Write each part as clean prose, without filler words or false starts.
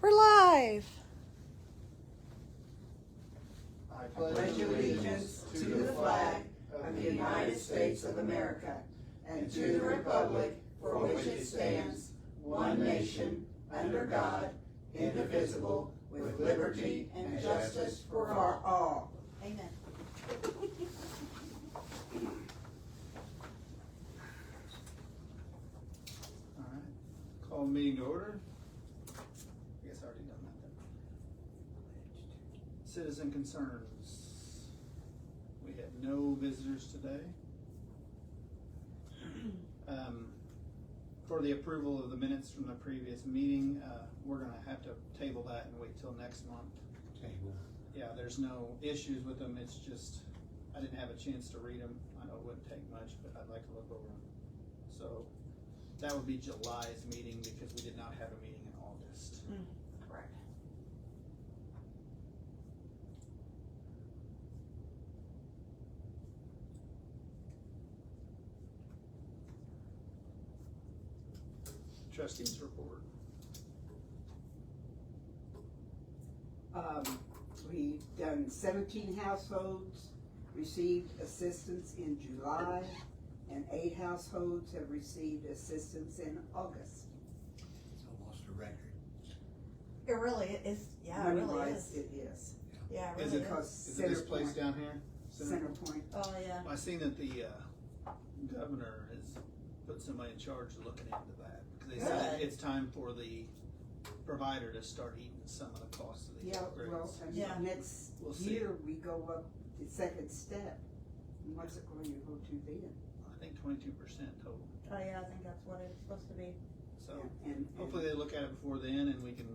We're live. I pledge allegiance to the flag of the United States of America and to the republic for which it stands, one nation, under God, indivisible, with liberty and justice for all. Amen. All right, call meeting to order. I guess I already done that then. Citizen concerns. We had no visitors today. For the approval of the minutes from the previous meeting, we're gonna have to table that and wait till next month. Table. Yeah, there's no issues with them, it's just, I didn't have a chance to read them. I know it wouldn't take much, but I'd like to look over them. So, that would be July's meeting because we did not have a meeting in August. Correct. Trustees report. We've done 17 households received assistance in July, and 8 households have received assistance in August. It's almost a record. It really is. Yeah, it really Money-wise, is. it is. Yeah, it Is really it, Because is it this Center place Point- down here? Center Point. Oh, yeah. I seen that the governor has put somebody in charge of looking into that. Because they said Good. it's time for the provider to start eating some of the costs of these Yeah, upgrades. well, and Yeah. next We'll see. year we go up the second step. And what's it going to go to then? I think 22% total. Oh, yeah, I think that's what it's supposed to be. So And hopefully they look at it before then and they can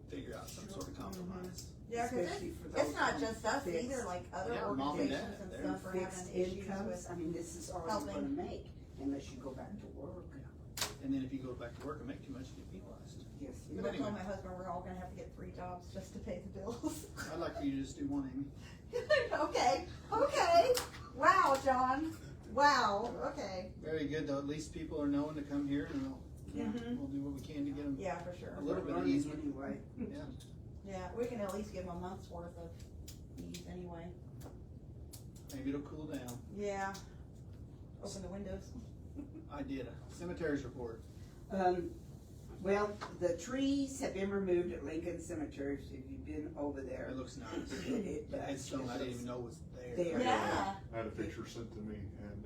figure out some sort of compromise. Yeah, because Especially for it's those not on just us fixed- either, like other Yeah, mom and dad, organizations and they're stuff are fixed having issues incomes. with I mean, this is all you're helping. going to make unless you go back to work. And then if you go back to work and make too much, you get penalized. Yes. But But I told anyway. my husband we're all gonna have to get 3 jobs just to pay the bills. I'd like for you to just do one, Amy. Okay. Wow, John. Wow, okay. Very good though, at least people are knowing to come here and Yeah. we'll do what we can to get them. Yeah, for sure. A little bit of Learning easement. anyway. Yeah, Yeah, we can at least give them a month's worth of ease anyway. maybe it'll cool down. Yeah. Open the windows. I did a cemeteries report. Well, the trees have been removed at Lincoln Cemetery, if you've been over there. It looks nice. It The does. headstone I didn't even know was there. There. Yeah. I had a picture sent to me and,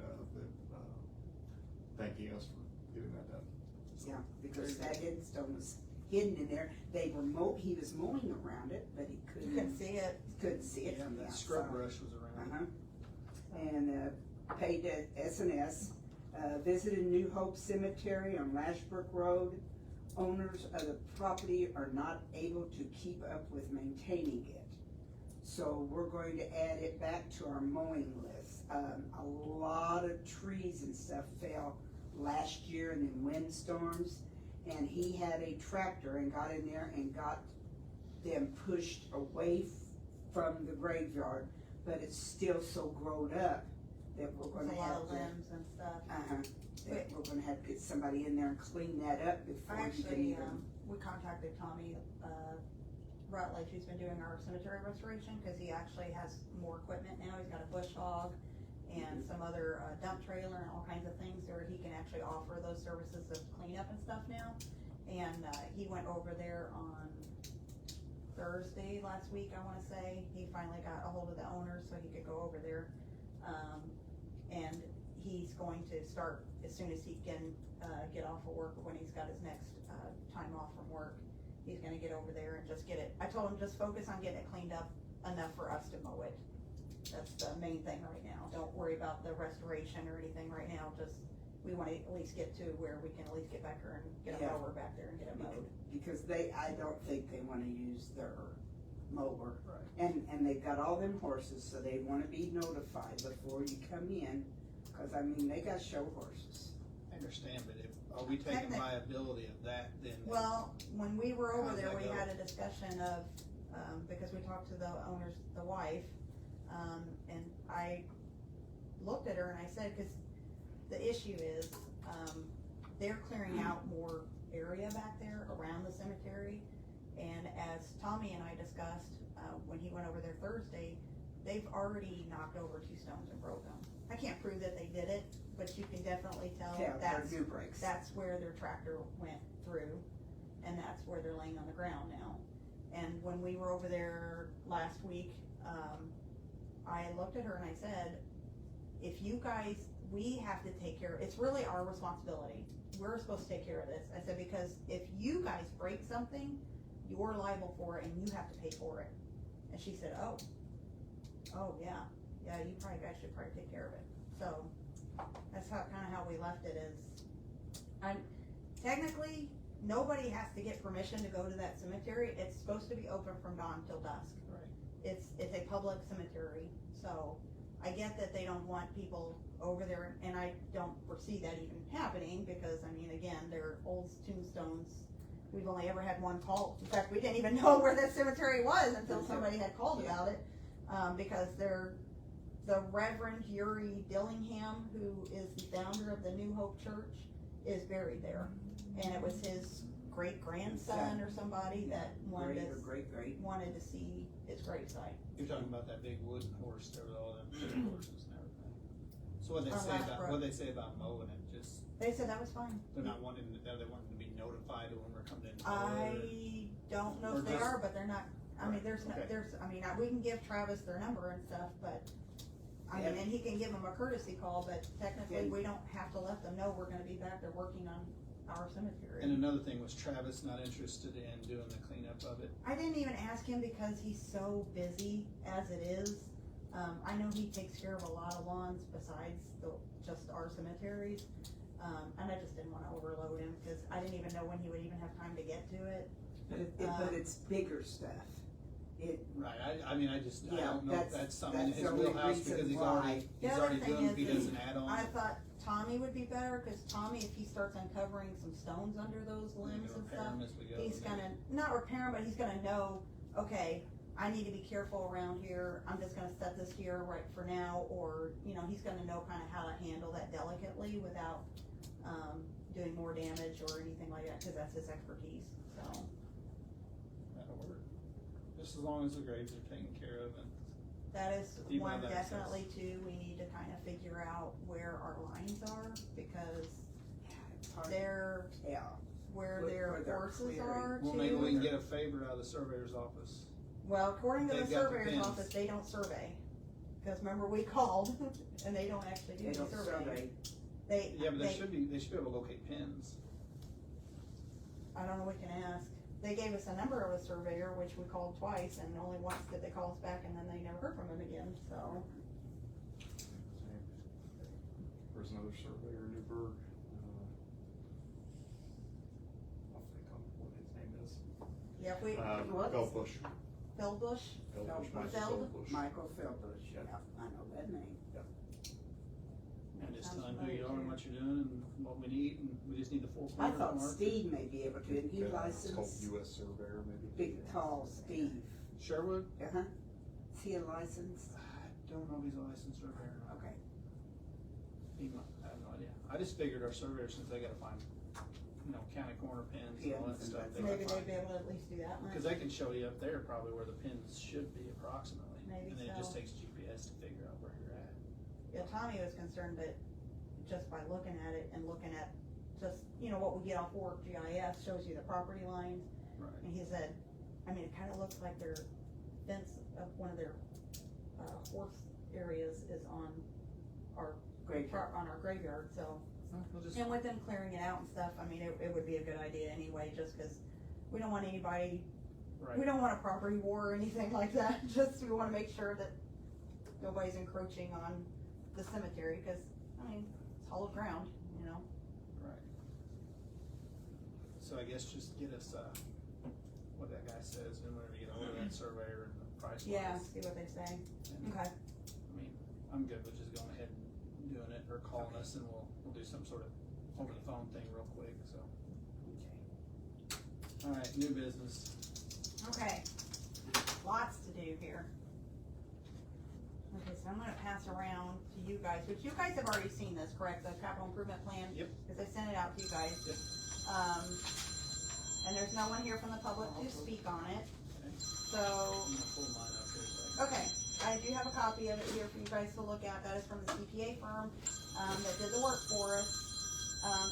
thanking us for getting that done. Yeah, because that headstone was hidden in there. They were he was mowing around it, but he You couldn't see it. couldn't see it Yeah, from the the outside. scrub brush was around. Uh-huh. And, paid to S&S, visited New Hope Cemetery on Lashbrook Road. Owners of the property are not able to keep up with maintaining it. So we're going to add it back to our mowing list. A lot of trees and stuff fell last year and then windstorms. And he had a tractor and got in there and got them pushed away from the graveyard. But it's still so growed up that we're There's gonna a lot have of to. limbs and stuff. That we're gonna have to get somebody in there and clean that up before I you can actually, even. we contacted Tommy, Rutledge, who's been doing our cemetery restoration, cause he actually has more equipment now. He's got a bush hog and some other, dump trailer and all kinds of things where he can actually offer those services of cleanup and stuff now. And, he went over there on Thursday last week, I wanna say. He finally got a hold of the owners so he could go over there. And he's going to start as soon as he can, get off of work, when he's got his next, time off from work. He's gonna get over there and just get it, I told him just focus on getting it cleaned up enough for us to mow it. That's the main thing right now. Don't worry about the restoration or anything right now, just, we wanna at least get to where we can at least get back there and get a Yeah. mower back there and get it mowed. Because I don't think they wanna use their mower. Right. And they've got all them horses, so they wanna be notified before you come in, cause I mean, they got show horses. I understand, but are we taking liability of that then? Well, when we were over How's there, that we go? had a discussion of, because we talked to the owner's, the wife, and I looked at her and I said, cause the issue is, they're clearing out more area back there around the cemetery, and as Tommy and I discussed, when he went over there Thursday, they've already knocked over 2 stones and broke them. I can't prove that they did it, but you can definitely tell Yeah, that's, they're new brakes. that's where their tractor went through, and that's where they're laying on the ground now. And when we were over there last week, I looked at her and I said, if you guys, we have to take care, it's really our responsibility. We're supposed to take care of this. I said, because if you guys break something, you're liable for it and you have to pay for it. And she said, oh yeah, you guys should probably take care of it. So that's kind of how we left it is, technically, nobody has to get permission to go to that cemetery. It's supposed to be open from dawn till dusk. Right. It's a public cemetery, so I get that they don't want people over there, and I don't foresee that even happening, because, I mean, again, they're old tombstones. We've only ever had one call. In fact, we didn't even know where that cemetery was until somebody had called about it, because they're the Reverend Uri Dillingham, who is the founder of the New Hope Church, is buried there. And it was his great-grandson or somebody that wanted to see his gravesite. You're talking about that big wooden horse there with all them big horses and everything. So what'd they say about mowing it? Just, They said that was fine. they're not wanting, they wanting to be notified when we're coming in? I don't know if they are, but they're not, I mean, we can give Travis their number and stuff, but, and he can give them a courtesy call, but technically, we don't have to let them know we're gonna be back there working on our cemetery. And another thing, was Travis not interested in doing the cleanup of it? I didn't even ask him because he's so busy as it is. I know he takes care of a lot of lawns besides just our cemeteries. And I just didn't wanna overload him, cause I didn't even know when he would even have time to get to it. But it's bigger stuff. Right, I don't know if that's something in that's his the only wheelhouse, reason because he's why. already The other doing, thing if he is does an add-on. I thought Tommy would be better, cause Tommy, if he starts uncovering some stones under those limbs and repair stuff, 'em as we go, he's yeah. gonna, not repair them, but he's gonna know, okay, I need to be careful around here, I'm just gonna set this here right for now, or, he's gonna know kinda how to handle that delicately without, doing more damage or anything like that, cause that's his expertise, so. That'll work. Just as long as the graves are taken care of and. That is Do you one, have access? definitely two, we need to kinda figure out where our lines are, because It's hard to they're, tell. where Where their they're horses clearing. are Well, too. maybe we can get a favor out of the surveyor's office. Well, according to the They've got the surveyor's pins. office, they don't survey, cause remember, we called, and they don't actually do They the don't surveying. survey. Yeah, but they should be able to locate pins. I don't know, we can ask. They gave us a number of a surveyor, which we called twice, and only once did they call us back, and then they never heard from him again, so. There's another surveyor in Newburgh. I'll think on what his name is. Yep, we, Feldbush. Feldbush, Feldbush, Michael Feld? Feldbush. Michael Feldbush, Yeah. I know that name. And just Sounds tell him who you are and familiar. what you're doing and what we need, and we just need the 4 I corners thought marked. Steve may be able to, and he It's called licensed, US Surveyor, maybe. big, tall Steve. Sherwood? Uh-huh. Is he a licensed? I don't know if he's a licensed surveyor or not. Okay. I have no idea. I just figured our surveyors, since they gotta find, county corner pins and all that Pins and stuff. that they maybe gotta they'd be find- able to at least do that much. Cause they can show you up there probably where the pins should be approximately. Maybe And then it just so. takes GPS to figure out where you're at. Yeah, Tommy was concerned that just by looking at it and looking at just, what we get off work GIS shows you the property lines. Right. And he said, it kinda looks like their fence of one of their, horse areas is on our graveyard, so. We'll just, And with them clearing it out and stuff, it would be a good idea anyway, just cause we don't want anybody, we right, don't want a property war or anything like that, just we wanna make sure that nobody's encroaching on the cemetery, cause, it's hollow ground, right. So I guess just get us, what that guy says, and whenever you get ahold of that surveyor and the price wise. Yeah, see what they say, And, okay. I'm good with just going ahead and doing it, or calling us, and we'll do some sort of over the phone thing real quick, so. Alright, new business. Okay, lots to do here. Okay, so I'm gonna pass around to you guys, which you guys have already seen this, correct, the capital improvement plan? Yep. Cause I sent it out to you guys. Yep. and there's no one here from the public to speak on it, Okay. so, I'm gonna pull mine up here so I can- okay. I do have a copy of it here for you guys to look at. That is from the CPA firm, that did the work for us.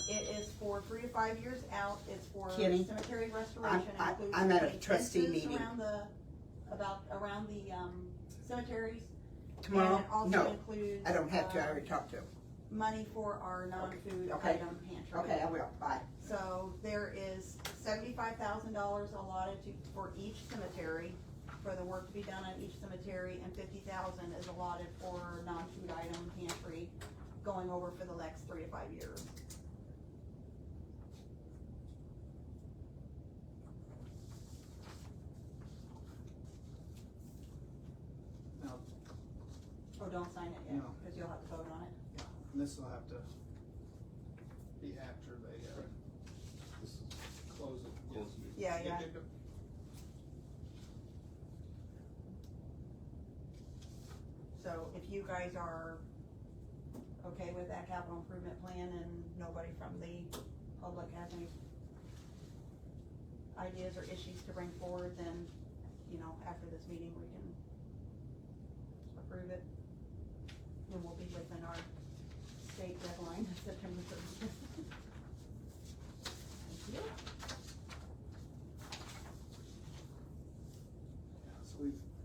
It is for 3 to 5 years out. It's for Kenny, cemetery restoration. It includes I'm at a putting trustee fences meeting. around the cemeteries. Tomorrow? And it also No, includes, I don't have to, I already talked to him. money for our non-food Okay. item pantry. Okay, I will, bye. So there is $75,000 allotted for each cemetery, for the work to be done on each cemetery, and $50,000 is allotted for non-food item pantry going over for the next 3 to 5 years. Now, Oh, don't sign it yet, No. because you'll have to vote on it. and this will have to be after they, This is close it. close. Yeah, Yep, yeah. yep, yep. So if you guys are okay with that capital improvement plan and nobody from the public has any ideas or issues to bring forward, then, after this meeting, we can approve it. And we'll be within our state deadline, September 30th. Thank you. Yeah, so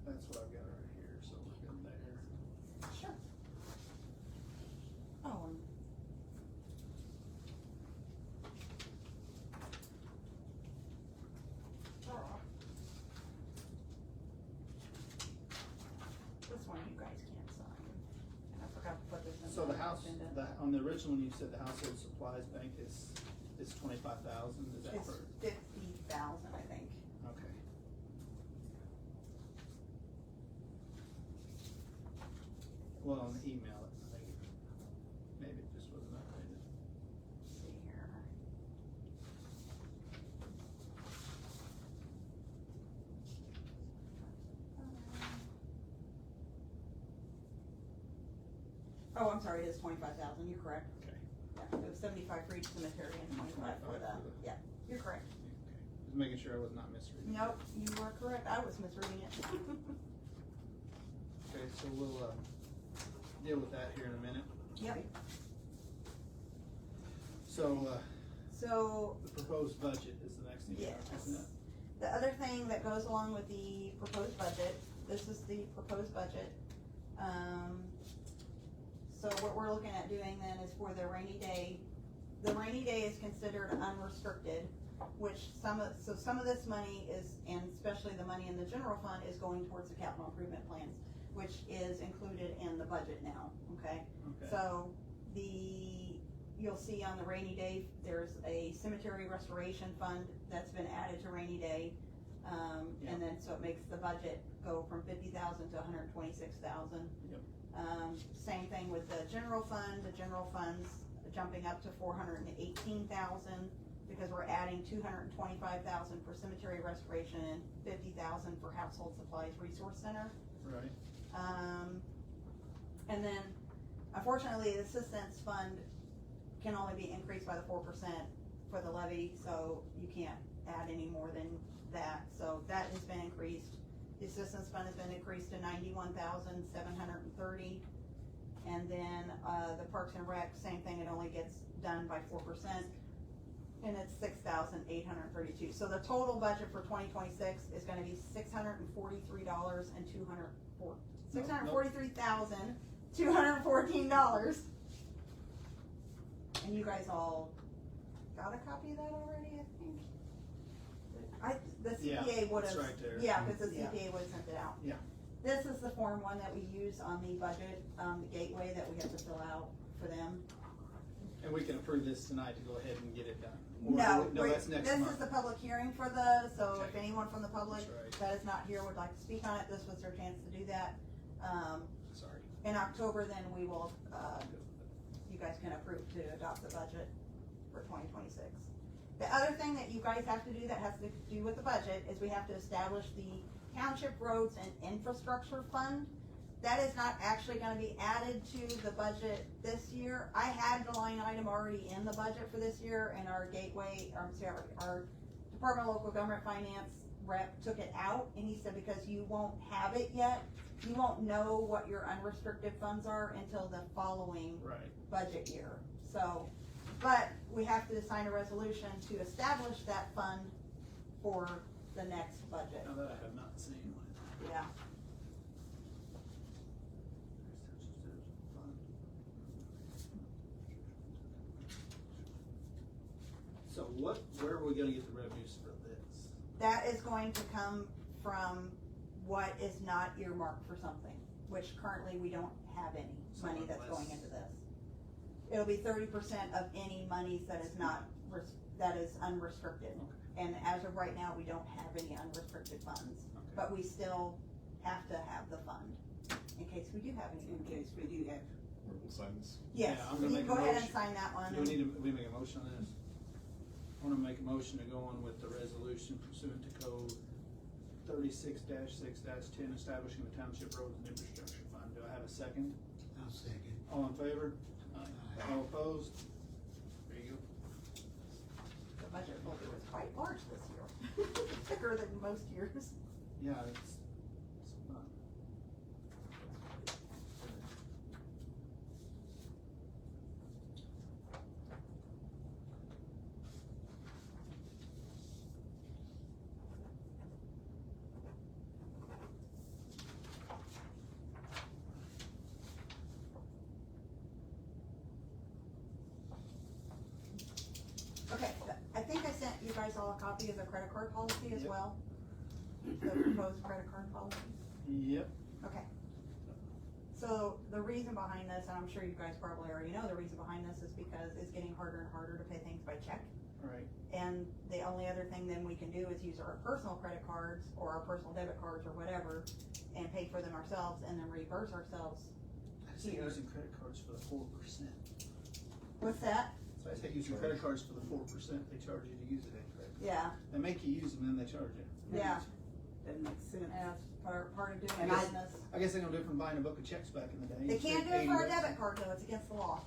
that's what I've got right here, so we're good there. Sure. Oh, and this one you guys can't sign. And I forgot to put this in. So the house, agenda. on the original one, you said the household supplies bank is 25,000, is that It's for? 50,000, I think. Okay. Well, on the email, I think maybe it just wasn't updated. Let's see here. Oh, I'm sorry, it is 25,000, you're correct. Okay. Yeah, it was 75 for each cemetery and 25 for 25 the, for the- yeah, you're correct. Okay. Just making sure I was not misreading. Nope, you are correct, I was misreading it. Okay, so we'll, deal with that here in a minute. Yep, So, so, the proposed budget is the next thing, yes. isn't it? The other thing that goes along with the proposed budget, this is the proposed budget. So what we're looking at doing then is for the rainy day. The rainy day is considered unrestricted, which some of this money is, and especially the money in the general fund, is going towards the capital improvement plans, which is included in the budget now, okay? Okay. So you'll see on the rainy day, there's a cemetery restoration fund that's been added to rainy day. And then, so it makes the budget go from 50,000 to 126,000. Yep. Same thing with the general fund. The general fund's jumping up to 418,000 because we're adding 225,000 for cemetery restoration and 50,000 for household supplies resource center. Right. And then, unfortunately, the assistance fund can only be increased by the 4% for the levy, so you can't add any more than that. So that has been increased. The assistance fund has been increased to 91,730. And then, the Parks and Rec, same thing, it only gets done by 4%. And it's 6,832. So the total budget for 2026 is gonna be $643,214. And you guys all got a copy of that already, I think? The CPA would've. it's right there. Yeah, cause the Yeah. CPA would've sent it out. Yeah. This is the Form 1 that we use on the budget, the gateway that we have to fill out for them. And we can approve this tonight to go ahead and get it done? Or- No, No, that's next this month. is the public hearing for the, so if Okay. anyone from the public That's right. that is not here would like to speak on it, this was their chance to do that. Sorry. In October, then we will, you guys can approve to adopt the budget for 2026. The other thing that you guys have to do that has to do with the budget is we have to establish the Township Roads and Infrastructure Fund. That is not actually gonna be added to the budget this year. I had the line item already in the budget for this year, and our gateway, our Department of Local Government Finance rep took it out, and he said because you won't have it yet, you won't know what your unrestricted funds are until the following Right. budget year. So, but we have to sign a resolution to establish that fund for the next budget. Now that I have not seen. Yeah. So where are we gonna get the revenues for this? That is going to come from what is not earmarked for something, which currently we don't have any money that's going into this. It'll be 30% of any monies that is not, that is unrestricted. And as of right now, we don't have any unrestricted funds, but we still have to have the fund in case we do have any. In case we do have. We'll sign this. Yes, Yeah, I'm you gonna can make a go ahead and motion. sign that one. Do we need to, we make a motion on this? I wanna make a motion to go on with the resolution pursuant to code 36-6-10, establishing the Township Roads and Infrastructure Fund. Do I have a second? I'll second. All in favor? Aye. All opposed? There you go. The budget folder was quite large this year, thicker than most years. Yeah, it's fun. Okay, I think I sent you guys all a copy of the credit card policy as Yep. well. The proposed credit card policy. Yep. Okay. So the reason behind this, and I'm sure you guys probably already know, the reason behind this is because it's getting harder and harder to pay things by check. Right. And the only other thing then we can do is use our personal credit cards or our personal debit cards or whatever and pay for them ourselves and then reimburse ourselves. I say Here. using credit cards for the 4%. What's that? So I say using credit cards for the 4%, they charge you to use it in credit. Yeah, They make you use them, then they charge you. yeah, That makes sense. and that's part of doing And I- business. I guess they're no different from buying a book of checks back in the day. They You can't spend do it for a 80 bucks. debit card though, it's against the law.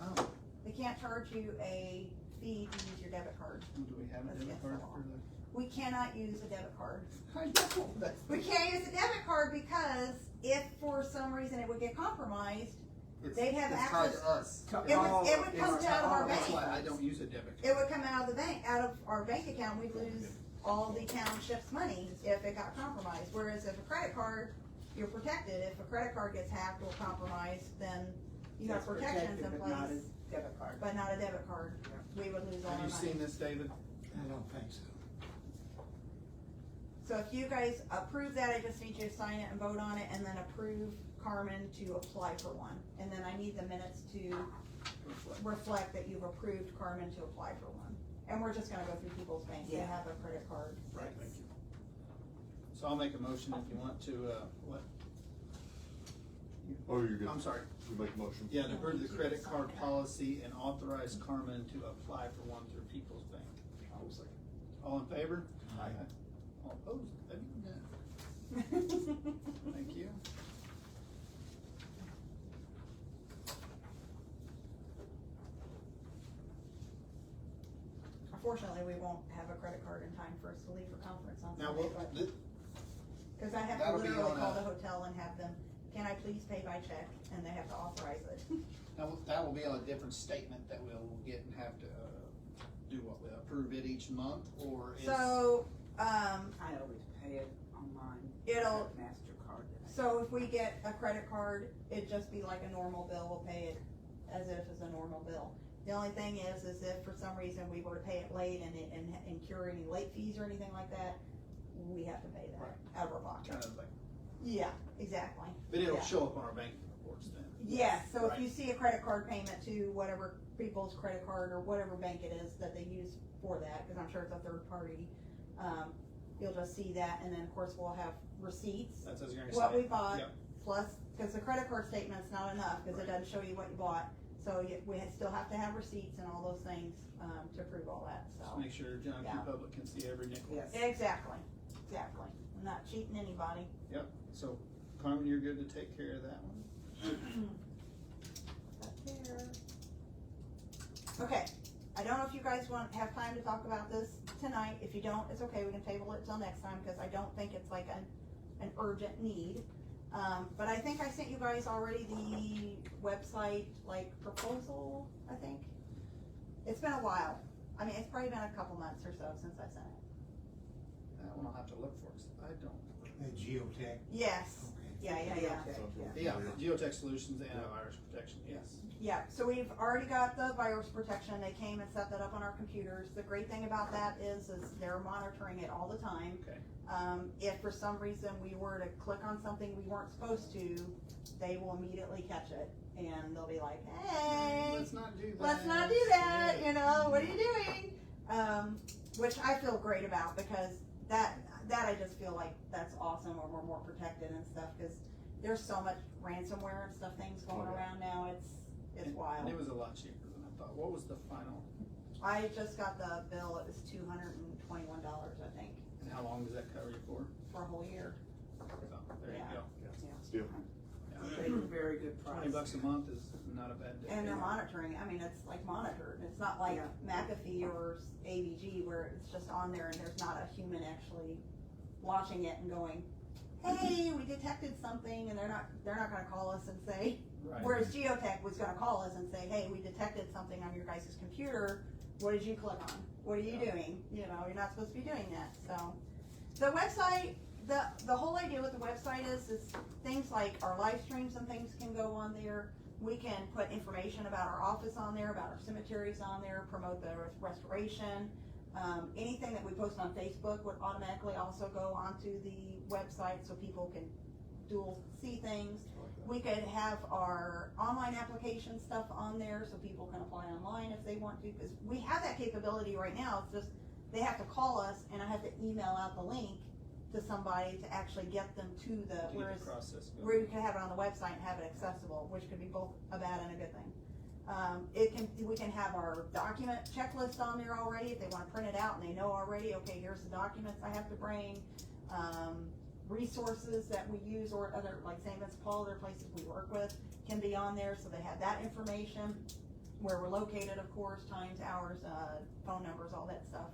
Oh, They can't charge you a fee to use your debit card. do we have a That's debit against the card law. for the? We cannot use a debit card. I know, that's. We can't use a debit card because if for some reason it would get compromised, they'd have It's tied access. to us. It would come out of our That's bank. why I don't use a debit It card. would come out of the bank, out of our bank account, we'd lose all the township's money if it got compromised. Whereas if a credit card, you're protected. If a credit card gets hacked or compromised, then you have That's protections protected, in but not place, a debit card. but not a debit card. We would lose all our Have money. you seen this, David? I don't think so. So if you guys approve that, I just need you to sign it and vote on it, and then approve Carmen to apply for one. And then I need the minutes to reflect that you've approved Carmen to apply for one. And we're just gonna go through people's banks, they Yeah. have a credit card. Right, thank you. So I'll make a motion if you want to, what? Oh, you're good. I'm sorry. You make a motion. Yeah, to approve the credit card policy and authorize Carmen to apply for one through People's Bank. I will second. All in favor? Aye. All opposed? Thank you. Unfortunately, we won't have a credit card in time for us to leave for conference on Now, Sunday, what, but, cause I have to that'll be literally on call a- the hotel and have them, can I please pay by check, and they have to authorize it. now, that will be on a different statement that we'll get and have to, do what, we approve it each month, or is? So, I always pay it online. It'll- MasterCard. so if we get a credit card, it'd just be like a normal bill, we'll pay it as if it's a normal bill. The only thing is if for some reason we were to pay it late and incur any late fees or anything like that, we have to pay that Right. out of our pocket. Kind of like, Yeah, exactly. but it'll Yeah. show up on our banking reports then. Yes, so if Right. you see a credit card payment to whatever people's credit card or whatever bank it is that they use for that, cause I'm sure it's a third party, you'll just see that, and then of course we'll have receipts, That's what I was gonna say. what we bought, Yep. plus, cause the credit card statement's not enough, cause it Right. doesn't show you what you bought. So we still have to have receipts and all those things, to prove all that, Just so. make sure John Q. Yeah. Public can see every nickel. Yes. Exactly, exactly. I'm not cheating anybody. Yep, so Carmen, you're good to take care of that one? Up there. Okay, I don't know if you guys have time to talk about this tonight. If you don't, it's okay, we can table it till next time, cause I don't think it's like an urgent need. But I think I sent you guys already the website, like, proposal, I think. It's been a while. I mean, it's probably been a couple months or so since I sent it. That one I'll have to look for, 'cause I don't. Geotech. Yes, yeah. Yeah, Geotech Solutions and Virus Protection, yes. Yeah, so we've already got the virus protection. They came and set that up on our computers. The great thing about that is they're monitoring it all the time. Okay. If for some reason we were to click on something we weren't supposed to, they will immediately catch it, and they'll be like, hey, Let's not do that. let's not do that, you know, what are you doing? Which I feel great about, because that I just feel like that's awesome, when we're more protected and stuff, because there's so much ransomware and stuff things going around now, it's wild. And it was a lot cheaper than I thought. What was the final, I just got the bill, it was $221, I think, and how long does that cover you for? for a whole year. So, there you Yeah. go. Steal. Very good price. $20 a month is not a bad deal. And they're monitoring, I mean, it's like monitored, it's not like Yeah. McAfee or AVG where it's just on there and there's not a human actually watching it and going, hey, we detected something, and they're not gonna call us and say, Right. whereas Geotech was gonna call us and say, hey, we detected something on your guys' computer, what did you click on? What are you doing? You know, you're not supposed to be doing that, so. The website, the whole idea with the website is things like our live streams and things can go on there. We can put information about our office on there, about our cemeteries on there, promote the restoration. Anything that we post on Facebook would automatically also go onto the website so people can dual see things. We could have our online application stuff on there so people can apply online if they want to, because we have that capability right now. It's just they have to call us and I have to email out the link to somebody to actually get them to the, To get whereas the process going. where you can have it on the website and have it accessible, which could be both a bad and a good thing. We can have our document checklist on there already, if they wanna print it out and they know already, okay, here's the documents I have to bring. Resources that we use or other, like St. Vincent Paul, other places we work with, can be on there, so they have that information. Where we're located, of course, times, hours, phone numbers, all that stuff.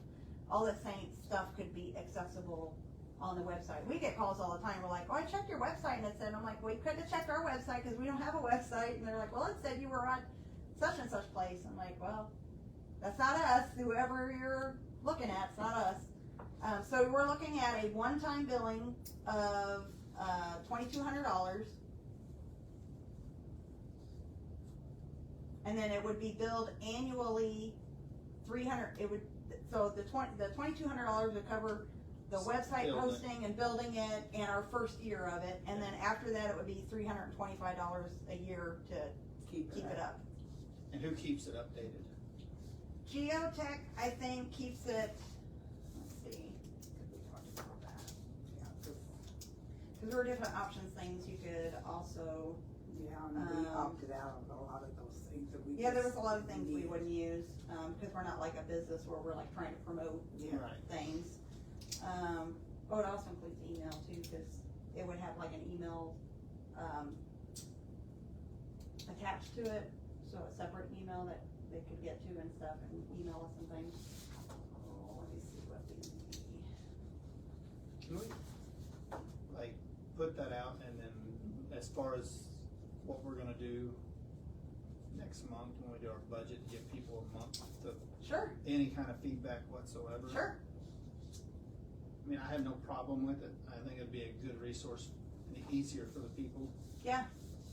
All that same stuff could be accessible on the website. We get calls all the time, we're like, oh, I checked your website and it said, I'm like, well, you couldn't have checked our website because we don't have a website, and they're like, well, it said you were on such and such place. I'm like, well, that's not us, whoever you're looking at, it's not us. So we're looking at a one-time billing of $2,200. And then it would be billed annually so the $2,200 would cover the website Build it. posting and building it and our first year of it, and then after that it would be $325 a year to keep it up. And who keeps it updated? Geotech, I think, keeps it, let's see, we talked about that. Because there were different options, things you could also, Yeah, and we opted out of a lot of those things that we. yeah, there was just a lot of things we needed. wouldn't use, because we're not like a business where we're like trying to promote Yeah. Right. things. Oh, it also includes email too, because it would have like an email, attached to it, so a separate email that they could get to and stuff, and email us and things. Oh, let me see what we need. Can we, like, put that out, and then as far as what we're gonna do next month when we do our budget, give people a month to, Sure, any kind of feedback whatsoever? sure. I mean, I have no problem with it. I think it'd be a good resource and easier for the people. Yeah.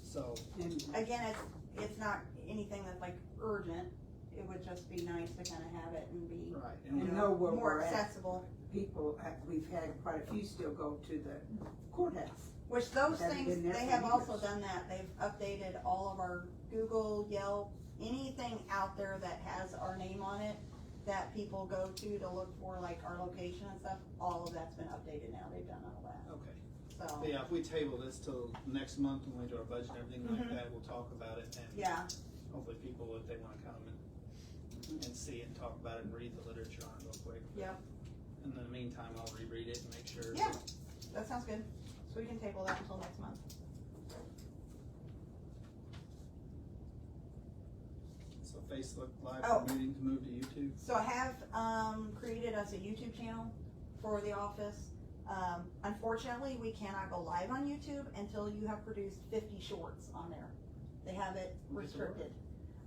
So, And Again, it's not anything that's like urgent. It would just be nice to kind of have it and be, right. And we- know where more we're at. accessible. People, we've had quite a few still go to the courthouse. Which those Haven't things, been there they for have also years. done that. They've updated all of our Google, Yelp, anything out there that has our name on it that people go to look for like our location and stuff, all of that's been updated now. They've done all that, Okay. so. But yeah, if we table this till next month when we do our budget and everything like Mhm. that, we'll talk about it, and Yeah, hopefully people, if they wanna come and see it and talk about it and read the literature on it real quick. yep, And in the meantime, I'll reread it and make sure. yeah, that sounds good. So we can table that until next month. So Facebook Live Oh. meeting to move to YouTube? So I have, created us a YouTube channel for the office. Unfortunately, we cannot go live on YouTube until you have produced 50 shorts on there. They have it restricted.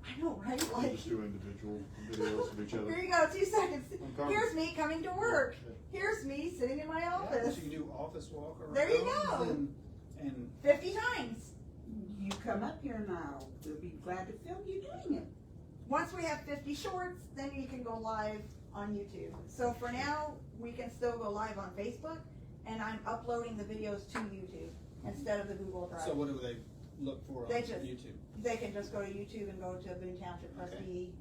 I know, right? We'll Like, just do individual videos of each other. here you go, 2 seconds. I'm coming. Here's me coming to work. Here's me sitting in my Yeah, office. so you can do office walk around. There you go. And 50 times. You come up here now, we'll be glad to film you doing it. Once we have 50 shorts, then you can go live on YouTube. So for now, we can still go live on Facebook, and I'm uploading the videos to YouTube instead of the Google Drive. so what do they look for on They just- YouTube? They can just go to YouTube and go to Boon Township Trustee,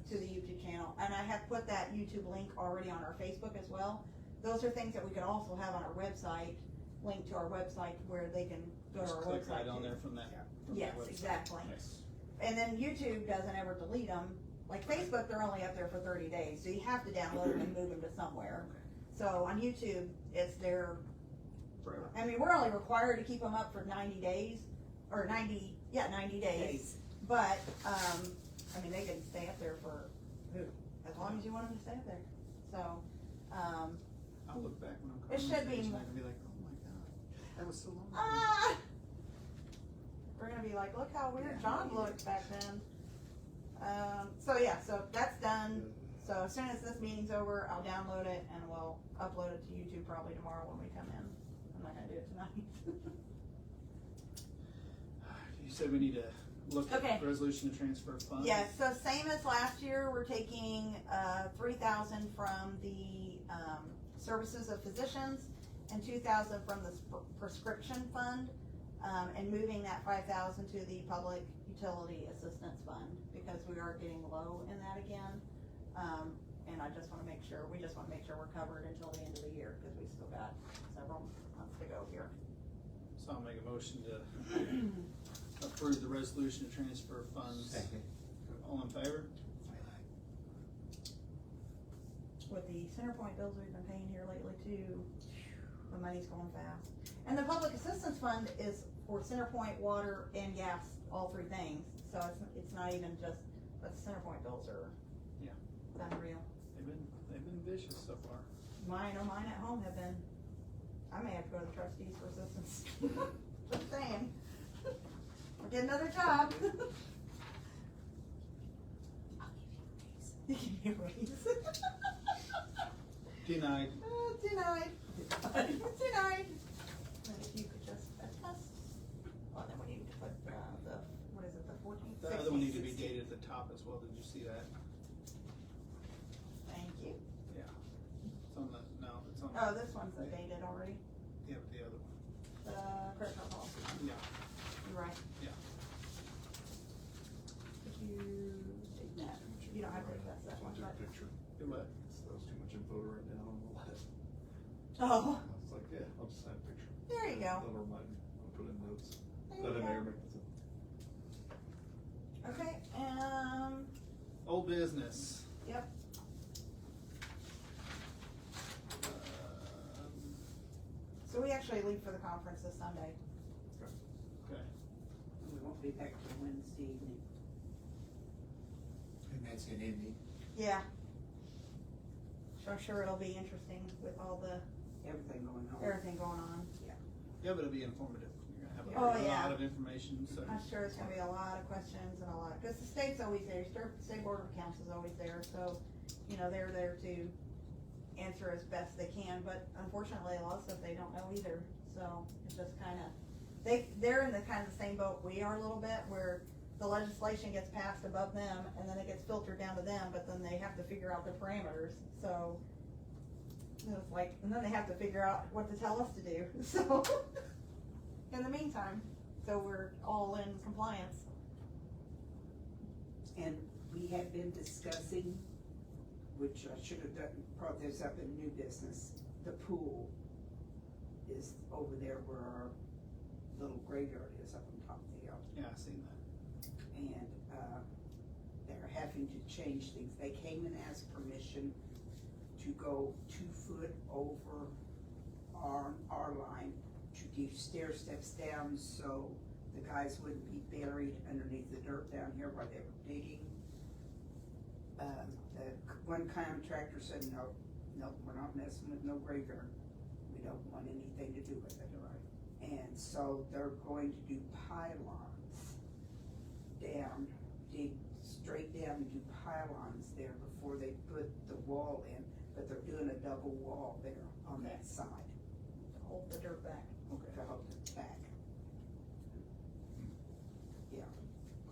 to the YouTube channel. And I have put that YouTube link already on our Facebook as well. Those are things that we could also have on our website, link to our website where they can go to Just our click website. right on too. there from that. From Yes, that website. exactly. Nice. And then YouTube doesn't ever delete them. Like Facebook, they're only up there for 30 days, so you have to download them and move them to somewhere. Okay. So on YouTube, it's there. Forever. I mean, we're only required to keep them up for 90 days, or 90 days. But, I mean, they can stay up there for, as long as you want them to stay up there. So, I'll look back when I'm It calling should the be page and more- I can be like, oh my god, that was so long ago. ah! We're gonna be like, look how weird Yeah. John looked back then. So yeah, so that's done. So as soon as this meeting's over, I'll download it and we'll upload it to YouTube probably tomorrow when we come in. I'm not gonna do it tonight. You said we need to look Okay. at resolution to transfer funds? Yes, so same as last year, we're taking, 3,000 from the, services of physicians and 2,000 from the prescription fund, and moving that 5,000 to the public utility assistance fund, because we are getting low in that again. And I just wanna make sure, we just wanna make sure we're covered until the end of the year, cause we still got several months to go here. So I'll make a motion to approve the resolution to transfer funds. All in favor? With the CenterPoint bills we've been paying here lately too, the money's going fast. And the public assistance fund is for CenterPoint, water, and gas, all 3 things. So it's not even just, but the CenterPoint bills are unreal. They've been vicious so far. Mine at home have been, I may have to go to the trustees for assistance. Just saying. Or get another job. You give me a raise. Denied. Denied. Denied. And if you could just attest, well, then we need to put, what is it, the 14th? The other one need to be 16th. dated at the top as well, did you see that? Thank you. Yeah. It's on the, no, it's on. Oh, this one's dated already, Yeah, but the other one. the credit card policy. Yeah. You're right. Yeah. If you, no, you don't have to attest that one, Took but. a picture. Do what? That was too much info to write down on the list. Oh, I was like, yeah, I'll just have a picture. there you go. That'll remind me. I'll put in notes. There That you I may or go. may not. Okay, Old business. yep. So we actually leave for the conference this Sunday. Okay. We won't be back till Wednesday evening. And that's in Indy. Yeah. So I'm sure it'll be interesting with all the, Everything going on. everything going on. Yeah, but it'll be informative. You're gonna have Oh, a yeah. lot of information, so. I'm sure it's gonna be a lot of questions and a lot, cause the state's always there, state board of accounts is always there, so, you know, they're there to answer as best they can, but unfortunately, a lot of stuff they don't know either, so it's just kinda, they're in the kind of the same boat we are a little bit, where the legislation gets passed above them, and then it gets filtered down to them, but then they have to figure out the parameters, so. It's like, and then they have to figure out what to tell us to do, so, in the meantime, so we're all in compliance. And we have been discussing, which I should have done, brought this up in new business, the pool is over there where our little graveyard is up on top of the hill. Yeah, I seen that. And, they're having to change things. They came and asked permission to go 2 foot over our line to do stair steps down so the guys wouldn't be buried underneath the dirt down here while they were digging. The one contractor said, no, we're not messing with no graveyard. We don't want anything to do with it. And so they're going to do pylons down, dig straight down and do pylons there before they put the wall in, but they're doing a double wall there on that side To hold the dirt back. to hold it back. Yeah,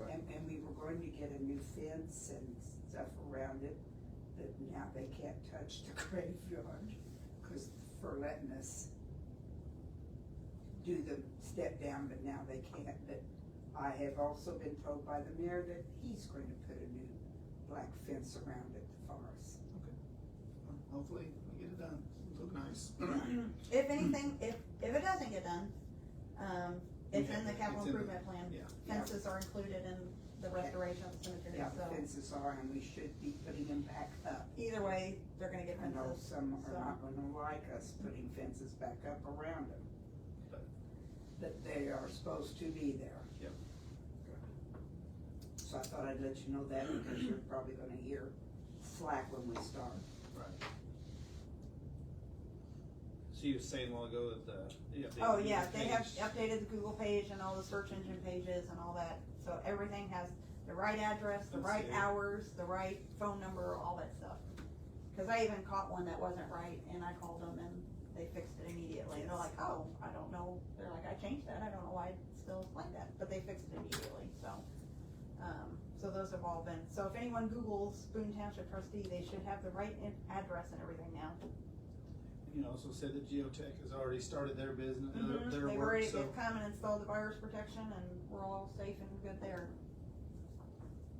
Okay. and we were going to get a new fence and stuff around it, but now they can't touch the graveyard, cause for letting us do the step down, but now they can't. But I have also been told by the mayor that he's going to put a new black fence around it for us. Hopefully we get it done. It'll look nice. If anything, if it doesn't get done, it's Yeah, in the capital it's in the- improvement plan. yeah. Fences are included in the restoration of the cemetery, Yeah, so the fences are, and we should be putting them back up. either way, they're gonna get I know fences. some are so. not gonna like us putting fences back up around them. But they are supposed to be there. Yep. So I thought I'd let you know that, because you're probably gonna hear slack when we start. Right. So you were saying a while ago that the updated Oh, yeah, Google they have page- updated the Google page and all the search engine pages and all that, so everything has the right address, the Let's right see. hours, the right phone number, all that stuff. Cause I even caught one that wasn't right, and I called them and they fixed it immediately, and they're like, oh, I don't know, they're like, I changed that, I don't know why it's still like that, but they fixed it immediately, so. So those have all been, so if anyone Googles Boon Township trustee, they should have the right address and everything now. You also said that Geotech has already started their business, their They've work, already, so. they've come and installed the virus protection, and we're all safe and good there.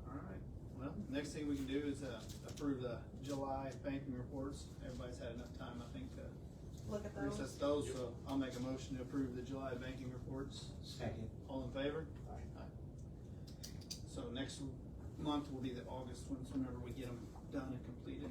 Alright, well, next thing we can do is, approve the July banking reports. Everybody's had enough time, I think, to Look at those. recess those, so I'll make a motion to approve the July banking reports. Second. All in favor? Aye. So next month will be the August ones, whenever we get them done and completed.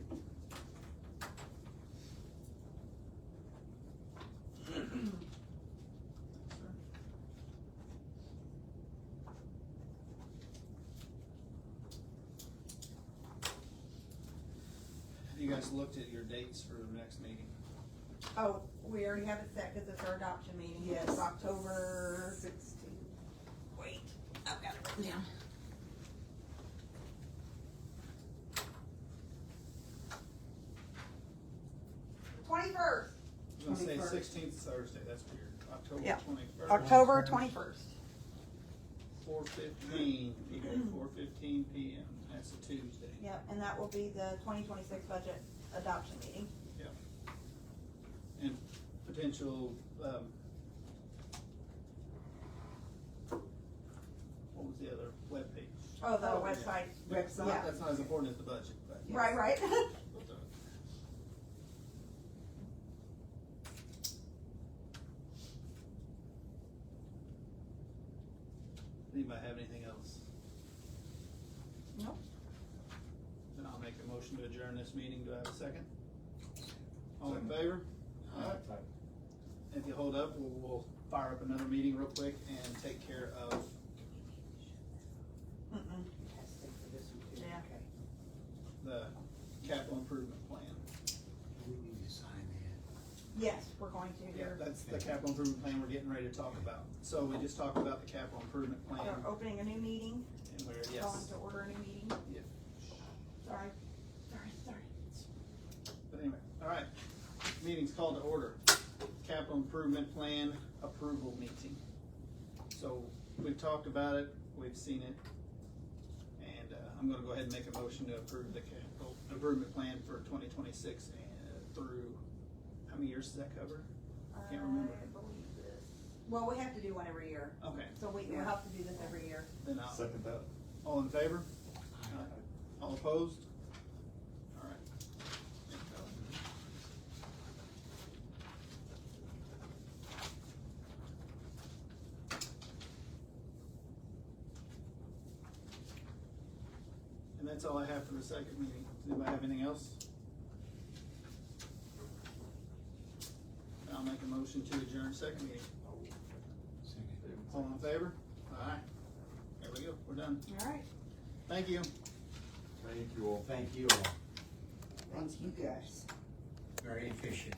Have you guys looked at your dates for the next meeting? Oh, we already have it set, cause it's our adoption meeting, Yes. it's October, 16. wait, I've got it written down. Twenty-first, I was gonna say 21st. 16th Thursday, that's weird. October Yeah. 21st. October 21st. 4:15 p.m. 4:15 p.m. That's a Tuesday. Yep, and that will be the 2026 budget adoption meeting. And potential, what was the other webpage? Oh, the Oh, yeah. website. That's not, Yeah. that's not as important as the budget, but. Right, right. but, Anybody have anything else? Nope. Then I'll make a motion to adjourn this meeting. Do I have a second? All in favor? Aye. If you hold up, we'll fire up another meeting real quick and take care of Mm-mm. Has to take for this one too. Yeah. Okay. the capital improvement plan. We need to sign that. Yes, we're going to Yeah, here. that's the capital improvement plan we're getting ready to talk about. So we just talked about the capital improvement plan We're opening a new meeting, and we're, going yes. to order a new meeting. Yeah. Sorry. Sorry. But anyway, all right, meeting's called to order. Capital improvement plan approval meeting. So we've talked about it, we've seen it, and I'm gonna go ahead and make a motion to approve the capital improvement plan for 2026 and through, how many years does that cover? Can't remember. I believe this. Well, we have to do one every year, Okay, so we'll Yeah. have to do this every year. then I'll, Second that. all in favor? All opposed? All right. And that's all I have for the second meeting. Does anybody have anything else? I'll make a motion to adjourn second meeting. Second. All in favor? Alright, there we go, we're done. Alright. Thank you. Thank you all. Thank you all. Thank you guys. Very efficient.